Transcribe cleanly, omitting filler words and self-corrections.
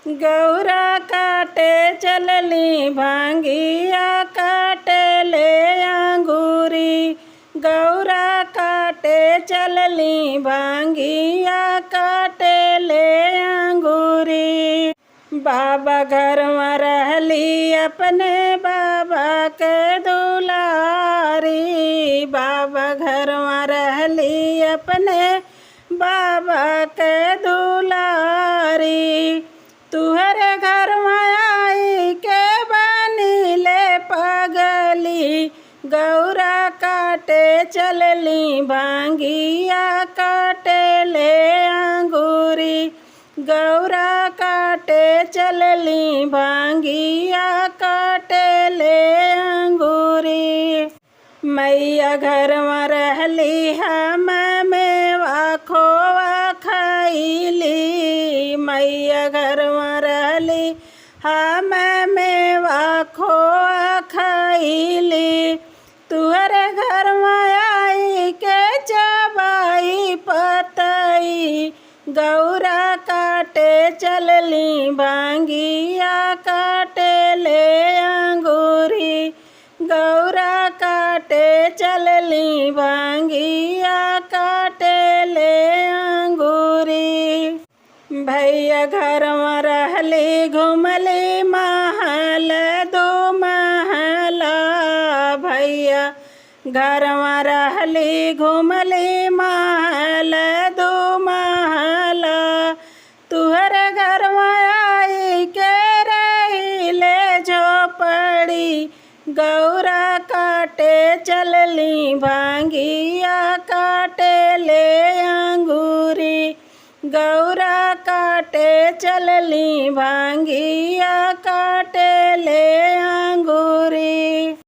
गौरा काटे चलली भांगिया काटे ले अंगूरी। गौरा काटे चलली भांगिया काटे ले अंगूरी। बाबा घर में रहली अपने बाबा के दुलारी। बाबा घर में रहली अपने बाबा के दुलारी। तुहरे घर में आई के बनी ले पगली। गौरा काटे चलली भांगिया काटे ले अंगूरी। गौरा काटे चलली भांगिया काटे ले अंगूरी। मैया घर में रहली हम मेवा खोवा खैली। मैया घर में रहली हम मेवा खोवा खैली। तुहरे घर में आई के चबाई पतई। गौरा काटे चलली भांगिया काटे ले अंगूरी। गौरा काटे चलली भांगिया काटे ले अंगूरी। भैया घर में रहली घुमली महल दो महला। भैया घर में रहली घुमली महल दो महला। तुहरे घर में आई के रही ले झोपड़ी। गौरा काटे चलली भांगिया काटे ले अंगूरी। गौरा काटे चलली भांगिया